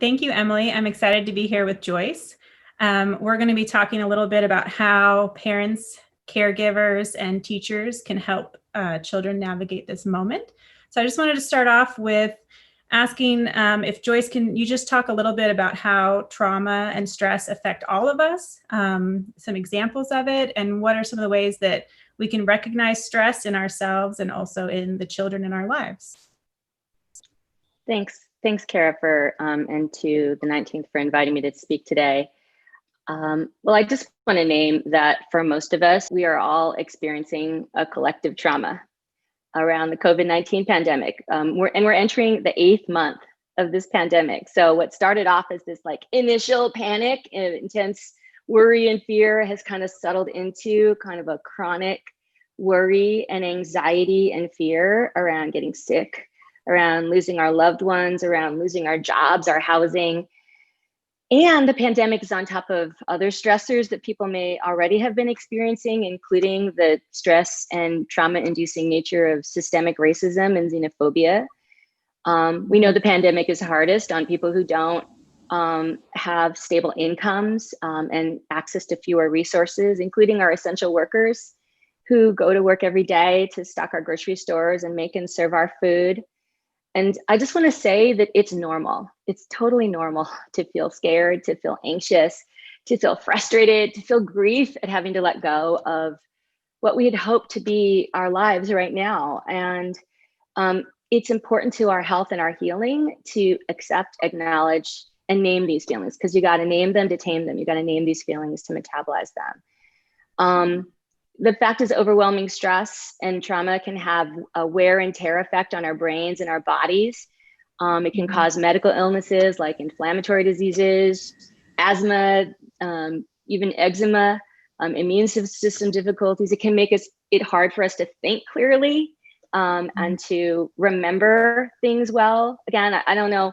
Thank you, Emily. I'm excited to be here with Joyce. We're going to be talking a little bit about how parents, caregivers, and teachers can help children navigate this moment. So I just wanted to start off with asking if Joyce, can you just talk a little bit about how trauma and stress affect all of us, some examples of it, and what are some of the ways that we can recognize stress in ourselves and also in the children in our lives? Thanks, Cara, for and to the 19th for inviting me to speak today. Well, I just want to name that for most of us, we are all experiencing a collective trauma around the COVID-19 pandemic. We're entering the 8th month of this pandemic. So what started off as this like initial panic and intense worry and fear has kind of settled into kind of a chronic worry and anxiety and fear around getting sick, around losing our loved ones, around losing our jobs, our housing. And the pandemic is on top of other stressors that people may already have been experiencing, including the stress and trauma-inducing nature of systemic racism and xenophobia. We know the pandemic is hardest on people who don't have stable incomes and access to fewer resources, including our essential workers who go to work every day to stock our grocery stores and make and serve our food. And I just want to say that it's normal. It's totally normal to feel scared, to feel anxious, to feel frustrated, to feel grief at having to let go of what we had hoped to be our lives right now. And it's important to our health and our healing to accept, acknowledge, and name these feelings, because you got to name them to tame them. You got to name these feelings to metabolize them. The fact is, overwhelming stress and trauma can have a wear and tear effect on our brains and our bodies. It can cause medical illnesses like inflammatory diseases, asthma, even eczema, immune system difficulties. It can make it hard for us to think clearly and to remember things well. Again, I don't know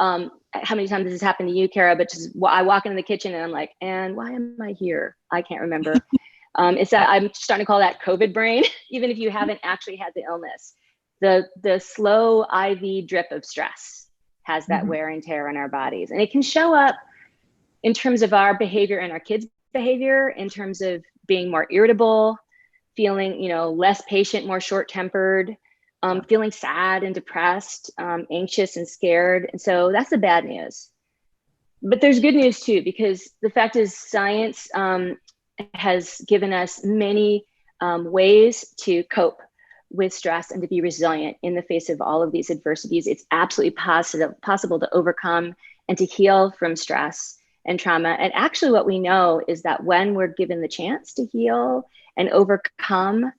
how many times this has happened to you, Cara, but just I walk into the kitchen and I'm like, and why am I here? I can't remember. It's that I'm starting to call that COVID brain, even if you haven't actually had the illness. The slow IV drip of stress has that wear and tear on our bodies. And it can show up in terms of our behavior and our kids' behavior, in terms of being more irritable, feeling, less patient, more short-tempered, feeling sad and depressed, anxious and scared. And so that's the bad news. But there's good news too, because the fact is science has given us many ways to cope with stress and to be resilient in the face of all of these adversities. It's absolutely possible to overcome and to heal from stress and trauma. And actually what we know is that when we're given the chance to heal and overcome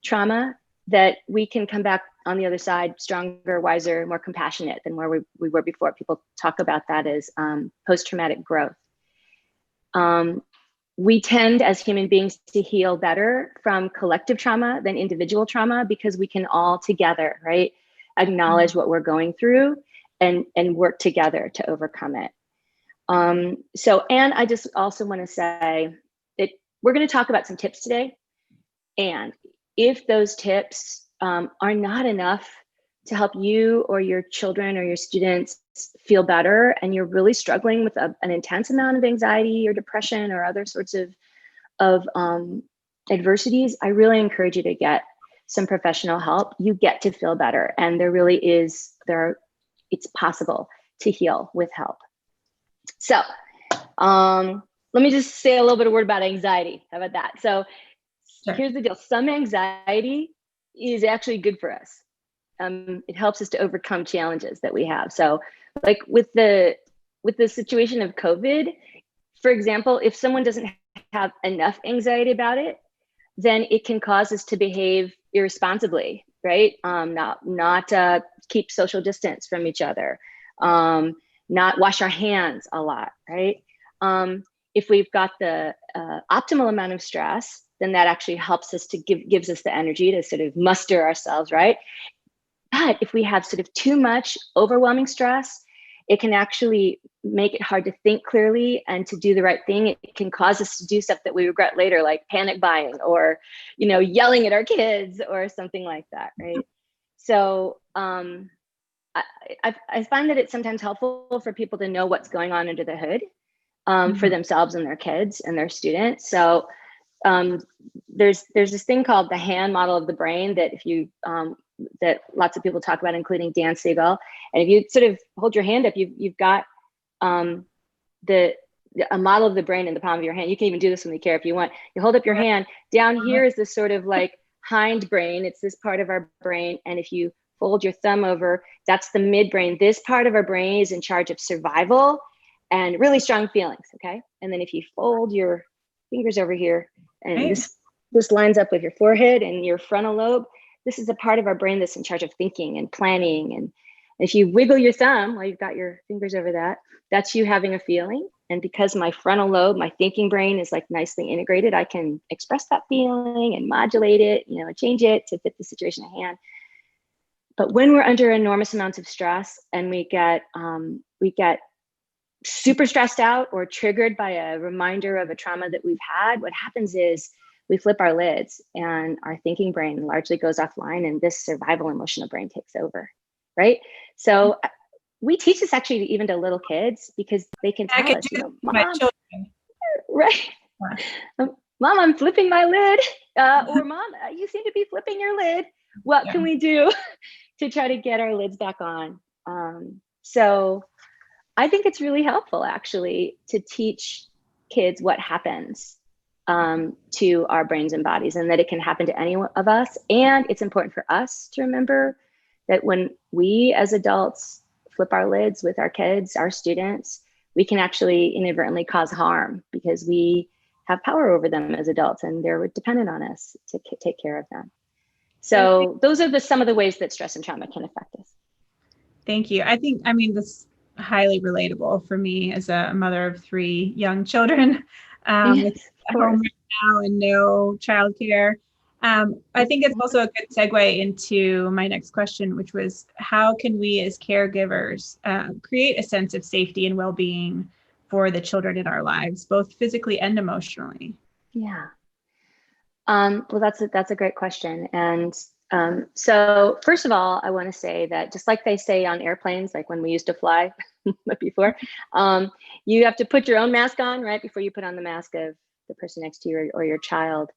trauma, that we can come back on the other side stronger, wiser, more compassionate than where we were before. People talk about that as post-traumatic growth. We tend as human beings to heal better from collective trauma than individual trauma because we can all together, right, acknowledge what we're going through and work together to overcome it. And I just also want to say that we're going to talk about some tips today. And if those tips are not enough to help you or your children or your students feel better, and you're really struggling with an intense amount of anxiety or depression or other sorts of adversities, I really encourage you to get some professional help. You get to feel better, and it's possible to heal with help. So let me just say a little bit of word about anxiety. How about that? So sure. Here's the deal. Some anxiety is actually good for us. It helps us to overcome challenges that we have. So like with the situation of COVID, for example, if someone doesn't have enough anxiety about it, then it can cause us to behave irresponsibly, right? Not keep social distance from each other, not wash our hands a lot, right? If we've got the optimal amount of stress, then that actually helps us to gives us the energy to sort of muster ourselves, right? But if we have sort of too much overwhelming stress, it can actually make it hard to think clearly and to do the right thing. It can cause us to do stuff that we regret later, like panic buying or, yelling at our kids or something like that, right? So I find that it's sometimes helpful for people to know what's going on under the hood for themselves and their kids and their students. So there's this thing called the hand model of the brain that if you that lots of people talk about, including Dan Siegel. And if you sort of hold your hand up, you've got a model of the brain in the palm of your hand. You can even do this when you care if you want. You hold up your hand. Down here is this sort of like hind brain. It's this part of our brain. And if you fold your thumb over, that's the midbrain. This part of our brain is in charge of survival and really strong feelings, okay? And then if you fold your fingers over here, and this lines up with your forehead and your frontal lobe, this is a part of our brain that's in charge of thinking and planning. And if you wiggle your thumb while you've got your fingers over that, that's you having a feeling. And because my frontal lobe, my thinking brain is like nicely integrated, I can express that feeling and modulate it, you know, change it to fit the situation at hand. But when we're under enormous amounts of stress and we get super stressed out or triggered by a reminder of a trauma that we've had, what happens is we flip our lids and our thinking brain largely goes offline and this survival emotional brain takes over, right? So we teach this actually even to little kids because they can tell us, you know, Mom, right? Mom, I'm flipping my lid. Or Mom, you seem to be flipping your lid. What can we do to try to get our lids back on? So I think it's really helpful actually to teach kids what happens to our brains and bodies and that it can happen to any of us. And it's important for us to remember that when we as adults flip our lids with our kids, our students, we can actually inadvertently cause harm because we have power over them as adults and they're dependent on us to take care of them. So those are some of the ways that stress and trauma can affect us. Thank you. I mean, this highly relatable for me as a mother of 3 young children with at home right now and no childcare. I think it's also a good segue into my next question, which was how can we as caregivers create a sense of safety and well-being for the children in our lives, both physically and emotionally? Yeah. Well, that's a great question. And so first of all, I want to say that just like they say on airplanes, like when we used to fly before, you have to put your own mask on right before you put on the mask of the person next to you or your child.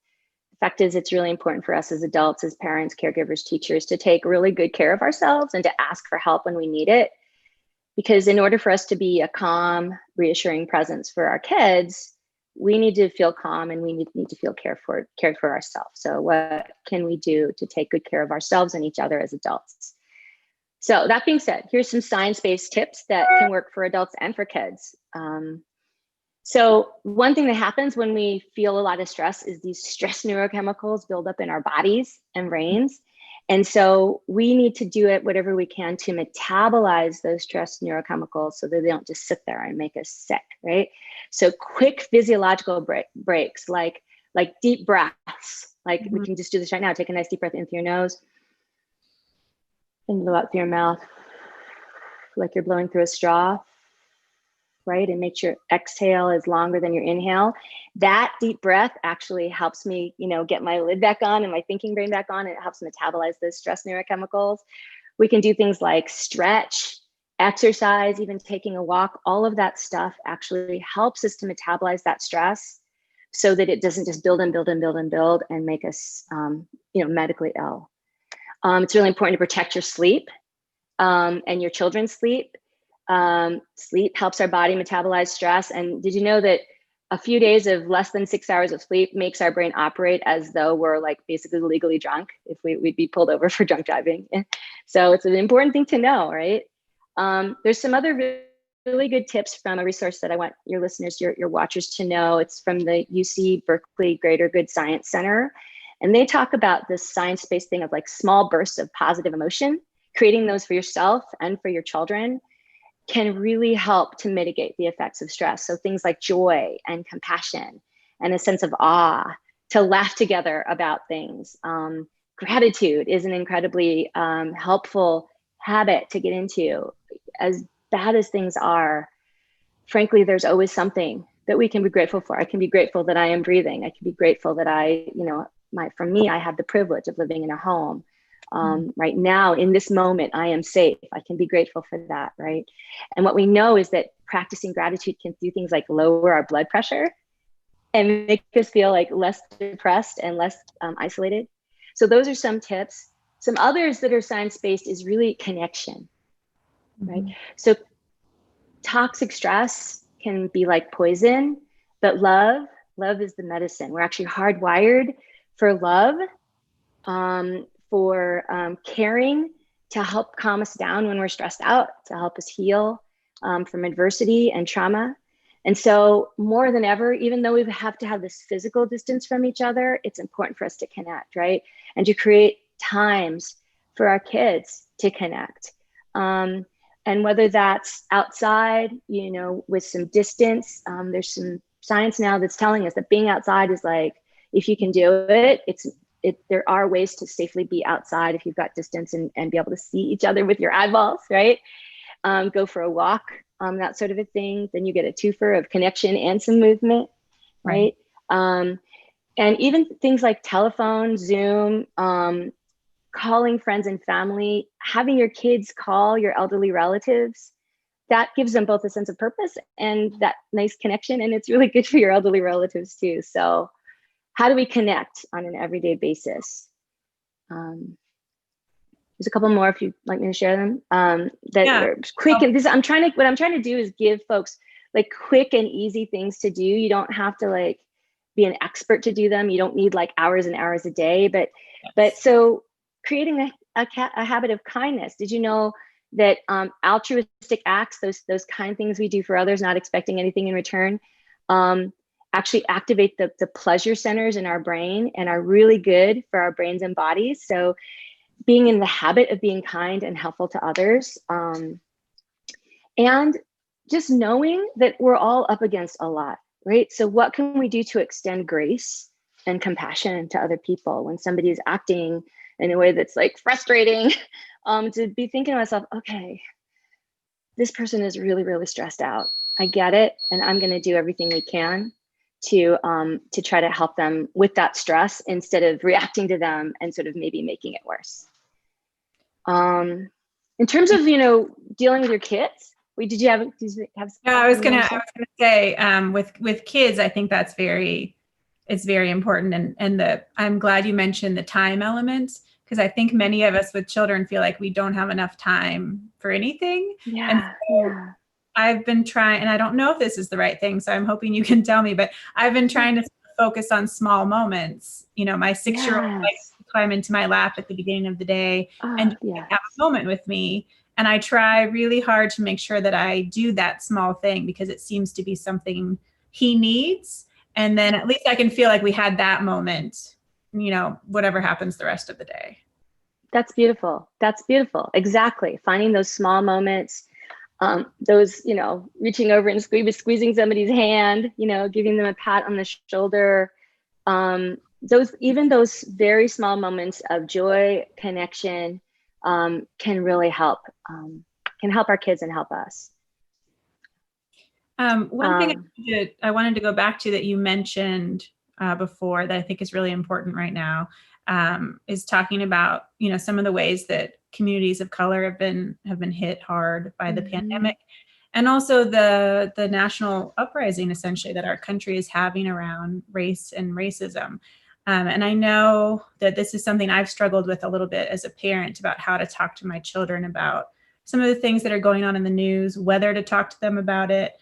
The fact is, it's really important for us as adults, as parents, caregivers, teachers, to take really good care of ourselves and to ask for help when we need it. Because in order for us to be a calm, reassuring presence for our kids, we need to feel calm and we need to feel cared for ourselves. So what can we do to take good care of ourselves and each other as adults? So that being said, here's some science-based tips that can work for adults and for kids. So one thing that happens when we feel a lot of stress is these stress neurochemicals build up in our bodies and brains. And so we need to do it whatever we can to metabolize those stress neurochemicals so that they don't just sit there and make us sick, right? So quick physiological breaks, like deep breaths, like we can just do this right now. Take a nice deep breath in through your nose and blow out through your mouth, like you're blowing through a straw, right? And make sure exhale is longer than your inhale. That deep breath actually helps me, get my lid back on and my thinking brain back on. And it helps metabolize those stress neurochemicals. We can do things like stretch, exercise, even taking a walk. All of that stuff actually helps us to metabolize that stress so that it doesn't just build and build and build and build and make us, medically ill. It's really important to protect your sleep and your children's sleep. Sleep helps our body metabolize stress. And did you know that a few days of less than 6 hours of sleep makes our brain operate as though we're like basically legally drunk if we'd be pulled over for drunk driving? So it's an important thing to know, right? There's some other really good tips from a resource that I want your listeners, your watchers to know. It's from the UC Berkeley Greater Good Science Center. And they talk about this science-based thing of like small bursts of positive emotion, creating those for yourself and for your children can really help to mitigate the effects of stress. So things like joy and compassion and a sense of awe, to laugh together about things. Gratitude is an incredibly helpful habit to get into. As bad as things are, frankly, there's always something that we can be grateful for. I can be grateful that I am breathing. I can be grateful that for me, I have the privilege of living in a home Right now, in this moment, I am safe. I can be grateful for that, right? And what we know is that practicing gratitude can do things like lower our blood pressure and make us feel like less depressed and less isolated. So those are some tips. Some others that are science-based is really connection, right? So toxic stress can be like poison, but love is the medicine. We're actually hardwired for love, for caring, to help calm us down when we're stressed out, to help us heal from adversity and trauma. And so more than ever, even though we have to have this physical distance from each other, it's important for us to connect, right? And to create times for our kids to connect. And whether that's outside, you know, with some distance, there's some science now that's telling us that being outside is like, if you can do it, there are ways to safely be outside if you've got distance and be able to see each other with your eyeballs, right? Go for a walk, that sort of a thing. Then you get a twofer of connection and some movement, right? And even things like telephone, Zoom, calling friends and family, having your kids call your elderly relatives, that gives them both a sense of purpose and that nice connection. And it's really good for your elderly relatives too. So how do we connect on an everyday basis? There's a couple more if you'd like me to share them. That are quick. And what I'm trying to do is give folks like quick and easy things to do. You don't have to like be an expert to do them. You don't need like hours and hours a day. But so creating a habit of kindness. Did you know that altruistic acts, those kind things we do for others, not expecting anything in return, actually activate the pleasure centers in our brain and are really good for our brains and bodies. So being in the habit of being kind and helpful to others, and just knowing that we're all up against a lot, right? So what can we do to extend grace and compassion to other people when somebody is acting in a way that's like frustrating? To be thinking to myself, okay, this person is really, really stressed out. I get it. And I'm going to do everything we can to try to help them with that stress instead of reacting to them and sort of maybe making it worse. In terms of, you know, dealing with your kids, did you have no, I was gonna say, with kids, I think it's very important. And I'm glad you mentioned the time element, because I think many of us with children feel like we don't have enough time for anything. Yeah. I've been trying, and I don't know if this is the right thing, so I'm hoping you can tell me, but I've been trying to focus on small moments. You know, my 6-year-old likes to climb into my lap at the beginning of the day and have a moment with me. And I try really hard to make sure that I do that small thing because it seems to be something he needs. And then at least I can feel like we had that moment, you know, whatever happens the rest of the day. That's beautiful. That's beautiful. Exactly. Finding those small moments, those, you know, reaching over and squeezing somebody's hand, you know, giving them a pat on the shoulder. Those very small moments of joy, connection, can really help, can help our kids and help us. One thing I wanted to go back to that you mentioned before that I think is really important right now, is talking about, you know, some of the ways that communities of color have been hit hard by the pandemic, and also the national uprising essentially that our country is having around race and racism. And I know that this is something I've struggled with a little bit as a parent about how to talk to my children about some of the things that are going on in the news, whether to talk to them about it,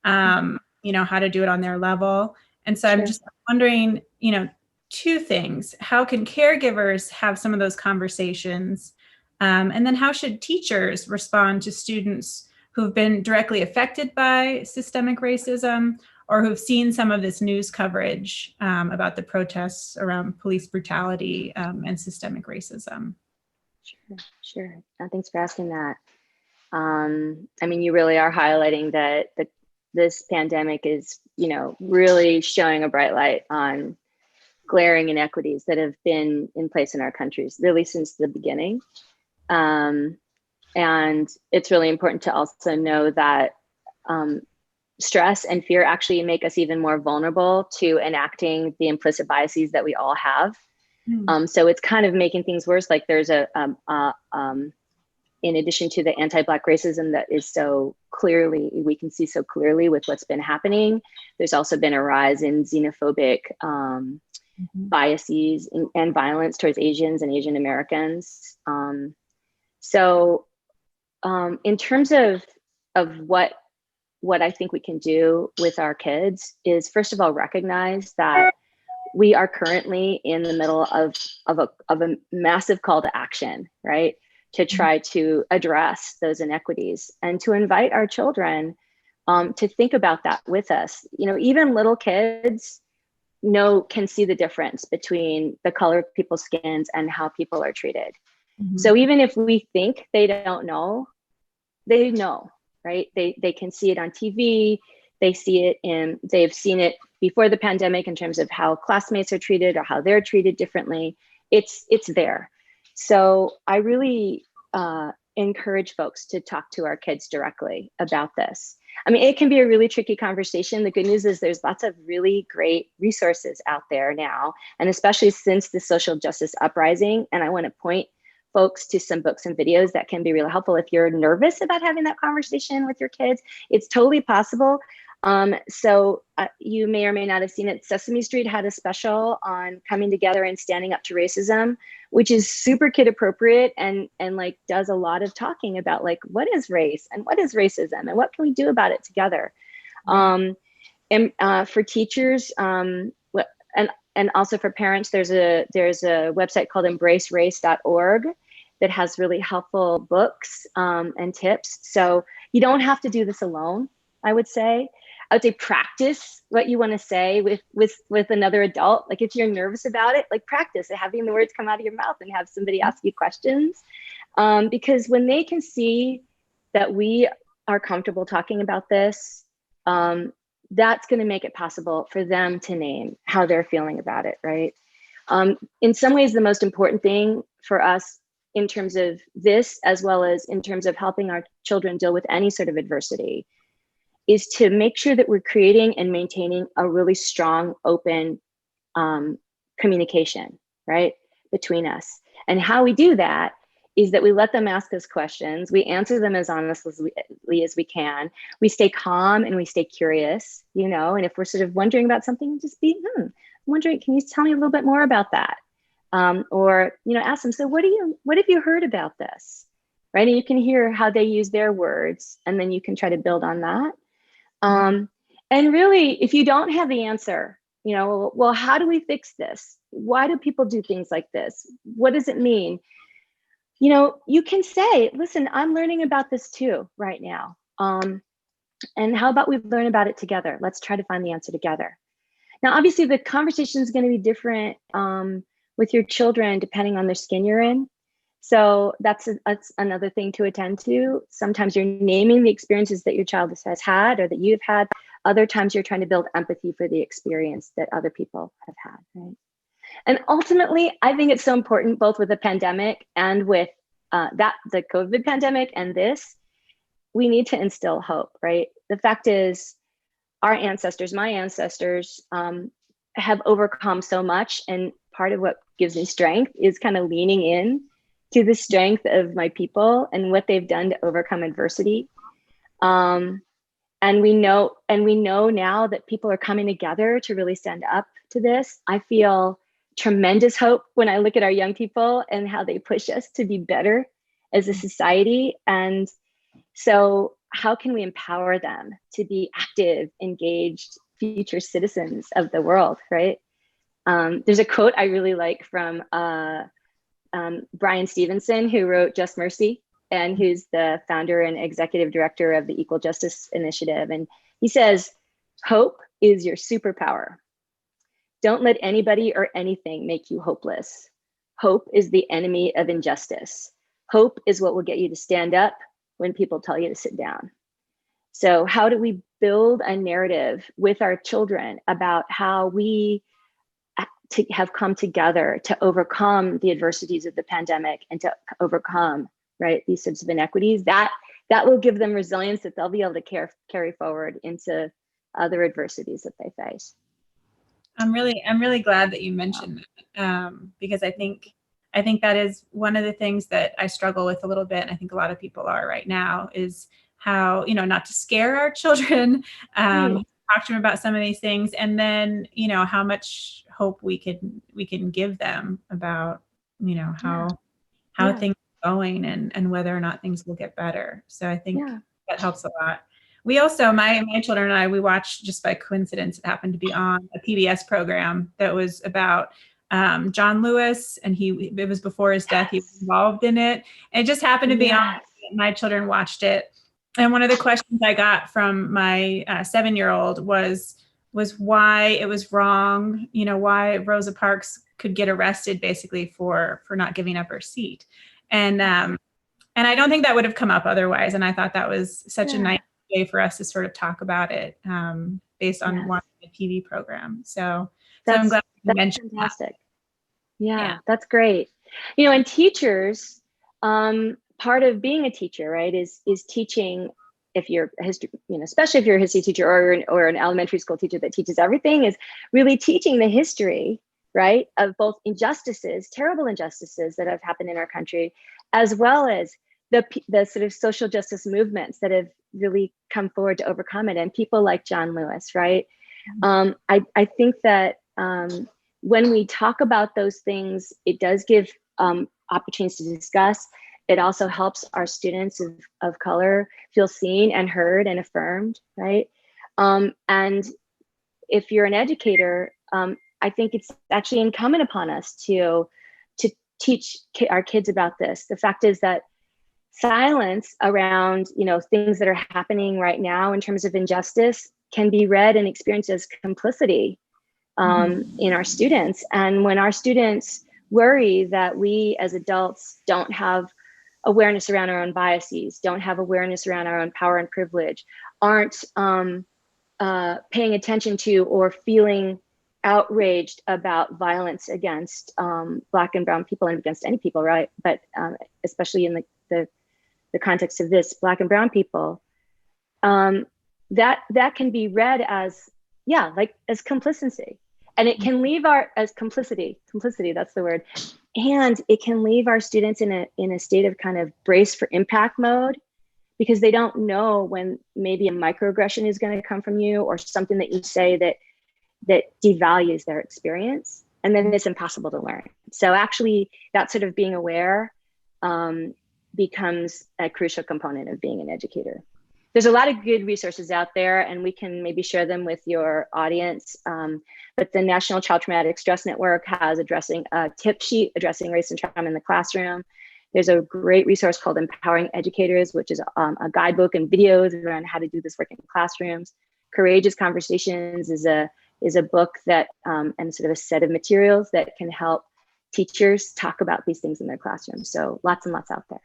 you know, how to do it on their level. And so I'm just wondering, you know, two things. How can caregivers have some of those conversations? And then how should teachers respond to students who've been directly affected by systemic racism or who've seen some of this news coverage about the protests around police brutality and systemic racism? Sure. Thanks for asking that. I mean, you really are highlighting that this pandemic is, you know, really showing a bright light on glaring inequities that have been in place in our countries really since the beginning. And it's really important to also know that stress and fear actually make us even more vulnerable to enacting the implicit biases that we all have. Mm. So it's kind of making things worse. Like there's in addition to the anti-Black racism that is so clearly, we can see so clearly with what's been happening, there's also been a rise in xenophobic biases and violence towards Asians and Asian Americans. So in terms of what I think we can do with our kids is, first of all, recognize that we are currently in the middle of a massive call to action, right? To try to address those inequities and to invite our children to think about that with us. You know, even little kids can see the difference between the color of people's skins and how people are treated. So even if we think they don't know, they know, right? They can see it on TV. They've seen it before the pandemic in terms of how classmates are treated or how they're treated differently. It's there. So I really encourage folks to talk to our kids directly about this. I mean, it can be a really tricky conversation. The good news is there's lots of really great resources out there now, and especially since the social justice uprising. And I want to point folks to some books and videos that can be really helpful if you're nervous about having that conversation with your kids. It's totally possible. So you may or may not have seen it. Sesame Street had a special on coming together and standing up to racism, which is super kid appropriate and like does a lot of talking about like, what is race and what is racism and what can we do about it together? And for teachers, and also for parents, there's a website called embracerace.org that has really helpful books and tips. So you don't have to do this alone, I would say. I would say practice what you want to say with another adult. Like if you're nervous about it, like practice having the words come out of your mouth and have somebody ask you questions. Because when they can see that we are comfortable talking about this, that's going to make it possible for them to name how they're feeling about it, right? In some ways, the most important thing for us in terms of this, as well as in terms of helping our children deal with any sort of adversity, is to make sure that we're creating and maintaining a really strong, open communication, right, between us. And how we do that is that we let them ask us questions. We answer them as honestly as we can. We stay calm and we stay curious, you know, and if we're sort of wondering about something, just be, I'm wondering, can you tell me a little bit more about that? Or, you know, ask them, so what have you heard about this? Right, and you can hear how they use their words, and then you can try to build on that. And really, if you don't have the answer, you know, well, how do we fix this? Why do people do things like this? What does it mean? You know, you can say, listen, I'm learning about this too right now. And how about we learn about it together? Let's try to find the answer together. Now, obviously, the conversation is going to be different with your children depending on their skin you're in. So that's another thing to attend to. Sometimes you're naming the experiences that your child has had or that you've had. Other times you're trying to build empathy for the experience that other people have had, right? And ultimately, I think it's so important, both with the pandemic and with the COVID pandemic and this, we need to instill hope, right? The fact is, our ancestors, my ancestors, have overcome so much. And part of what gives me strength is kind of leaning in to the strength of my people and what they've done to overcome adversity. And we know now that people are coming together to really stand up to this. I feel tremendous hope when I look at our young people and how they push us to be better as a society. And so how can we empower them to be active, engaged, future citizens of the world, right? There's a quote I really like from Brian Stevenson, who wrote Just Mercy, and who's the founder and executive director of the Equal Justice Initiative. And he says, hope is your superpower. Don't let anybody or anything make you hopeless. Hope is the enemy of injustice. Hope is what will get you to stand up when people tell you to sit down. So how do we build a narrative with our children about how we have come together to overcome the adversities of the pandemic and to overcome, right, these sorts of inequities? That will give them resilience that they'll be able to carry forward into other adversities that they face. I'm really glad that you mentioned that, because I think that is one of the things that I struggle with a little bit. And I think a lot of people are right now, is how, not to scare our children, Right. talk to them about some of these things, and then, how much hope we can give them about, how Yeah. things are going, and whether or not things will get better. So I think Yeah. that helps a lot. We also, my children and I, we watched, just by coincidence, it happened to be on a PBS program that was about John Lewis, and it was before his death. He was involved in it, and it just happened to be on. Yes. My children watched it, and one of the questions I got from my 7-year-old was why it was wrong, why Rosa Parks could get arrested basically for not giving up her seat, and I don't think that would have come up otherwise. And I thought that was such a Yeah. nice way for us to sort of talk about it, based on Yes. watching the TV program. So I'm That's glad you mentioned fantastic. that. Yeah, that's great. And teachers, part of being a teacher, right, is teaching. If you're a history, especially if you're a history teacher, or an elementary school teacher that teaches everything, is really teaching the history, right, of both injustices, terrible injustices that have happened in our country, as well as the sort of social justice movements that have really come forward to overcome it, and people like John Lewis, right? I think that when we talk about those things, it does give opportunities to discuss. It also helps our students of color feel seen and heard and affirmed, right? And if you're an educator, I think it's actually incumbent upon us to teach our kids about this. The fact is that silence around things that are happening right now in terms of injustice can be read and experienced as complicity in our students. And when our students worry that we as adults don't have awareness around our own biases, don't have awareness around our own power and privilege, aren't paying attention to or feeling outraged about violence against Black and brown people, and against any people, right? But especially in the context of this, Black and brown people, that can be read as, as complicity. And it can leave as complicity, that's the word. And it can leave our students in a state of kind of brace for impact mode, because they don't know when maybe a microaggression is going to come from you, or something that you say that devalues their experience. And then it's impossible to learn. So actually, that sort of being aware becomes a crucial component of being an educator. There's a lot of good resources out there, and we can maybe share them with your audience. But the National Child Traumatic Stress Network has a tip sheet addressing race and trauma in the classroom. There's a great resource called Empowering Educators, which is a guidebook and videos around how to do this work in classrooms. Courageous Conversations is a book that and sort of a set of materials that can help teachers talk about these things in their classrooms. So lots and lots out there.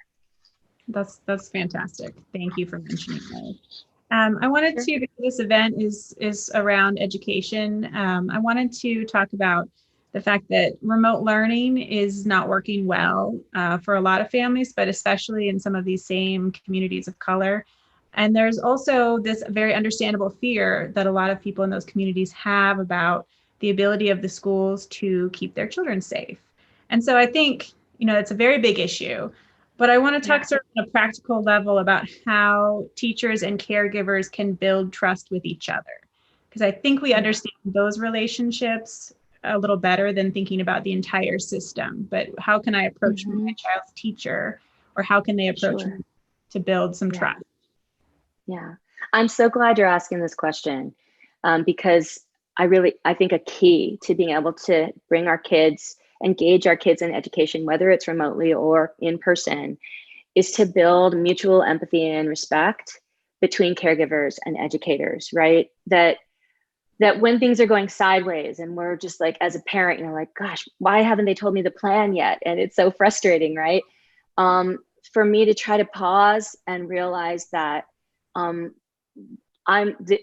That's fantastic. Thank you for mentioning those. I wanted to, because this event is around education, I wanted to talk about the fact that remote learning is not working well for a lot of families, but especially in some of these same communities of color. And there's also this very understandable fear that a lot of people in those communities have about the ability of the schools to keep their children safe. And so I think, it's a very big issue. But I want to talk sort of on a practical level about how teachers and caregivers can build trust with each other. Because I think we understand those relationships a little better than thinking about the entire system. But how can I approach my child's teacher, or how can they approach me to build some trust? Yeah, I'm so glad you're asking this question, because I think a key to being able to engage our kids in education, whether it's remotely or in person, is to build mutual empathy and respect between caregivers and educators, right? That when things are going sideways and we're just like, as a parent, like, gosh, why haven't they told me the plan yet? And it's so frustrating, right? For me to try to pause and realize that the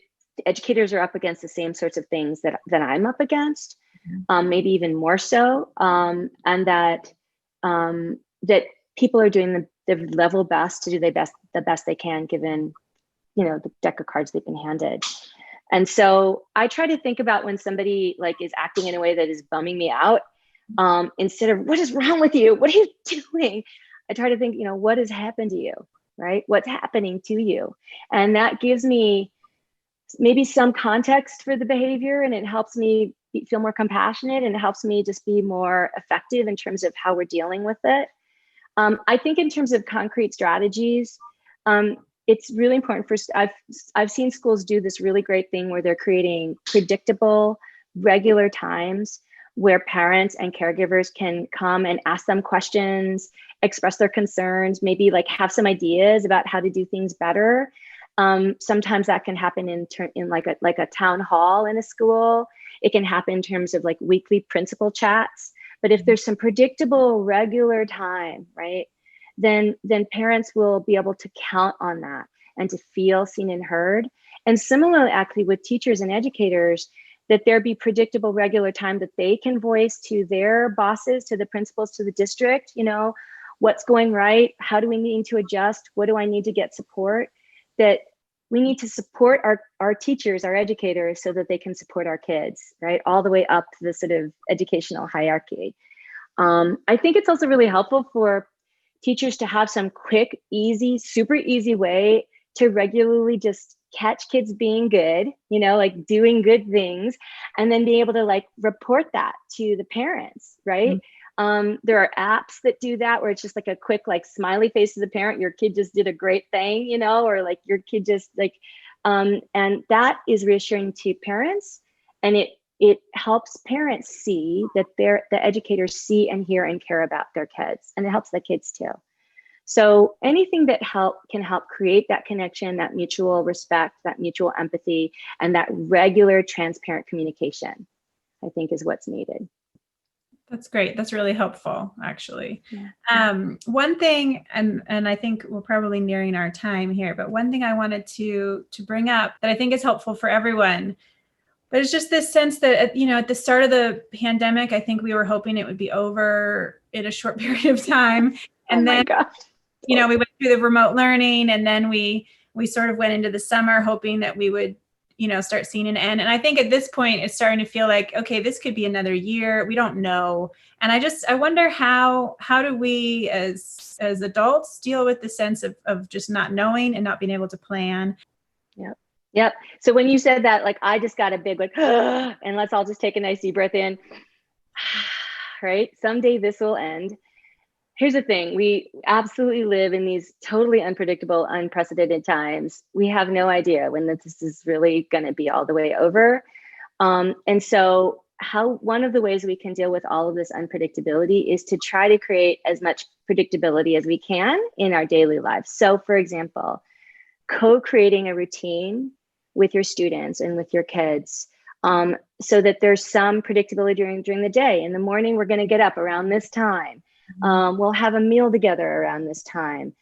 educators are up against the same sorts of things that I'm up against, maybe even more so, and that people are doing the level best to do the best they can, given the deck of cards they've been handed. And so I try to think about when somebody like is acting in a way that is bumming me out, instead of what is wrong with you? What are you doing? I try to think, what has happened to you, right? What's happening to you? And that gives me maybe some context for the behavior, and it helps me feel more compassionate, and it helps me just be more effective in terms of how we're dealing with it. I think in terms of concrete strategies, it's really important for, I've seen schools do this really great thing where they're creating predictable, regular times where parents and caregivers can come and ask them questions, express their concerns, maybe like have some ideas about how to do things better. Sometimes that can happen in like a town hall in a school. It can happen in terms of like weekly principal chats. But if there's some predictable, regular time, right, then parents will be able to count on that and to feel seen and heard. And similarly, actually, with teachers and educators, that there be predictable, regular time that they can voice to their bosses, to the principals, to the district, what's going right? How do we need to adjust? What do I need to get support? That we need to support our teachers, our educators, so that they can support our kids, right? All the way up to the sort of educational hierarchy. I think it's also really helpful for teachers to have some quick, easy, super easy way to regularly just catch kids being good, like doing good things, and then be able to like report that to the parents, right? There are apps that do that where it's just like a quick like smiley face to the parent, your kid just did a great thing, or like your kid just like, and that is reassuring to parents, and it helps parents see that the educators see and hear and care about their kids, and it helps the kids too. So anything that can help create that connection, that mutual respect, that mutual empathy, and that regular, transparent communication, I think is what's needed. That's great. That's really helpful, actually. Yeah. One thing, and I think we're probably nearing our time here, but one thing I wanted to bring up that I think is helpful for everyone, but it's just this sense that, at the start of the pandemic, I think we were hoping it would be over in a short period of time. And then, we went through the remote learning, and then we sort of went into the summer hoping that we would, start seeing an end. And I think at this point, it's starting to feel like, okay, this could be another year. We don't know. And I wonder how do we as adults deal with the sense of just not knowing and not being able to plan? Yep. So when you said that, like, I just got a big like, and let's all just take a nice deep breath in, right? Someday this will end. Here's the thing. We absolutely live in these totally unpredictable, unprecedented times. We have no idea when this is really going to be all the way over. And so one of the ways we can deal with all of this unpredictability is to try to create as much predictability as we can in our daily lives. So for example, co-creating a routine with your students and with your kids, so that there's some predictability during the day. In the morning, we're going to get up around this time. We'll have a meal together around this time.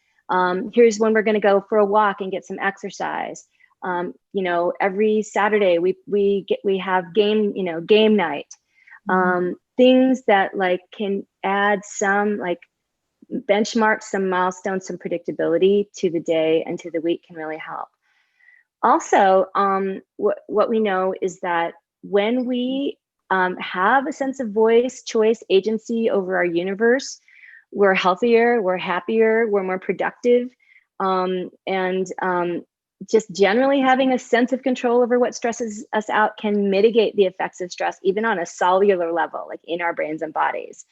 Here's when we're going to go for a walk and get some exercise. Every Saturday we have game night. Things that like can add some like benchmarks, some milestones, some predictability to the day and to the week can really help. Also, what we know is that when we have a sense of voice, choice, agency over our universe, we're healthier, we're happier, we're more productive, and just generally having a sense of control over what stresses us out can mitigate the effects of stress, even on a cellular level, like in our brains and bodies.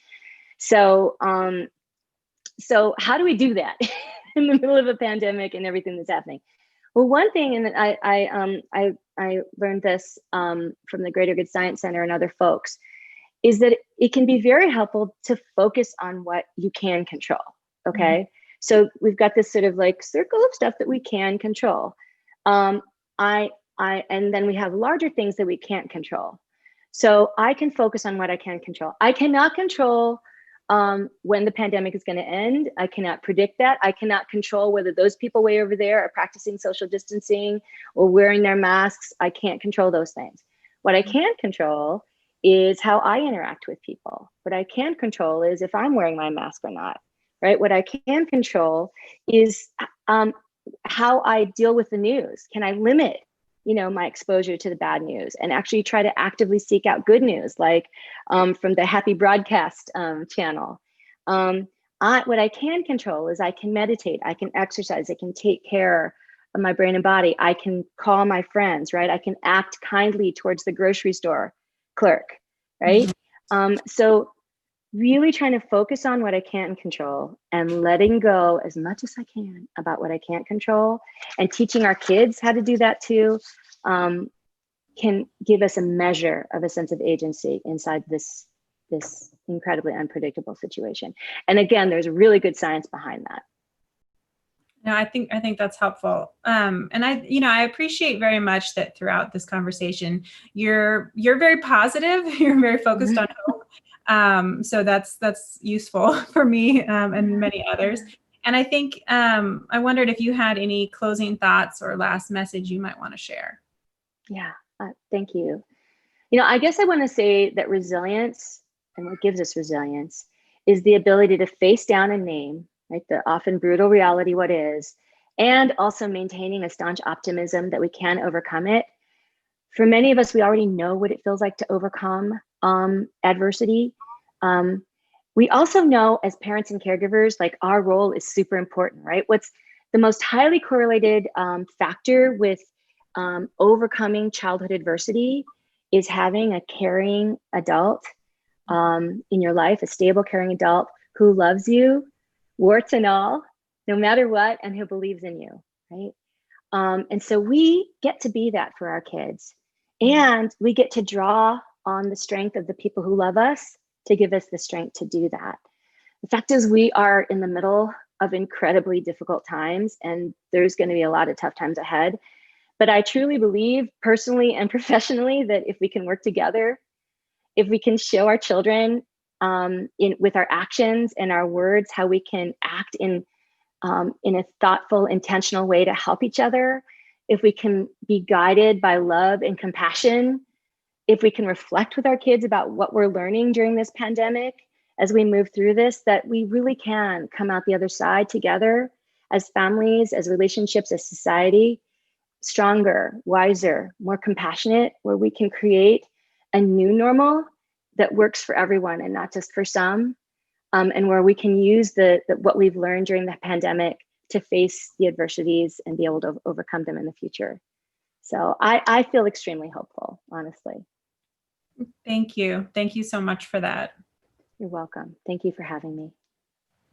So how do we do that in the middle of a pandemic and everything that's happening? Well, one thing, and I learned this from the Greater Good Science Center and other folks, is that it can be very helpful to focus on what you can control. Okay, so we've got this sort of like circle of stuff that we can control. And then we have larger things that we can't control. So I can focus on what I can control. I cannot control when the pandemic is going to end. I cannot predict that. I cannot control whether those people way over there are practicing social distancing or wearing their masks. I can't control those things. What I can control is how I interact with people. What I can control is if I'm wearing my mask or not, right? What I can control is how I deal with the news. Can I limit, my exposure to the bad news and actually try to actively seek out good news, like from the Happy Broadcast channel. What I can control is I can meditate, I can exercise, I can take care of my brain and body. I can call my friends, right? I can act kindly towards the grocery store clerk, right? So really trying to focus on what I can control and letting go as much as I can about what I can't control, and teaching our kids how to do that too, can give us a measure of a sense of agency inside this incredibly unpredictable situation. And again, there's really good science behind that. No, I think that's helpful. And I appreciate very much that throughout this conversation, you're very positive. You're very focused on hope. So that's useful for me and many others. And I think I wondered if you had any closing thoughts or last message you might want to share. Yeah, thank you. I guess I want to say that resilience, and what gives us resilience, is the ability to face down and name, right, the often brutal reality, what is, and also maintaining a staunch optimism that we can overcome it. For many of us, we already know what it feels like to overcome adversity. We also know as parents and caregivers, like our role is super important, right? What's the most highly correlated factor with overcoming childhood adversity is having a caring adult in your life, a stable, caring adult who loves you, warts and all, no matter what, and who believes in you, right? And so we get to be that for our kids. And we get to draw on the strength of the people who love us to give us the strength to do that. The fact is, we are in the middle of incredibly difficult times, and there's going to be a lot of tough times ahead. But I truly believe, personally and professionally, that if we can work together, if we can show our children with our actions and our words how we can act in a thoughtful, intentional way to help each other, if we can be guided by love and compassion, if we can reflect with our kids about what we're learning during this pandemic as we move through this, that we really can come out the other side together as families, as relationships, as society, stronger, wiser, more compassionate, where we can create a new normal that works for everyone and not just for some, and where we can use what we've learned during the pandemic to face the adversities and be able to overcome them in the future. So I feel extremely hopeful, honestly. Thank you. Thank you so much for that. You're welcome. Thank you for having me.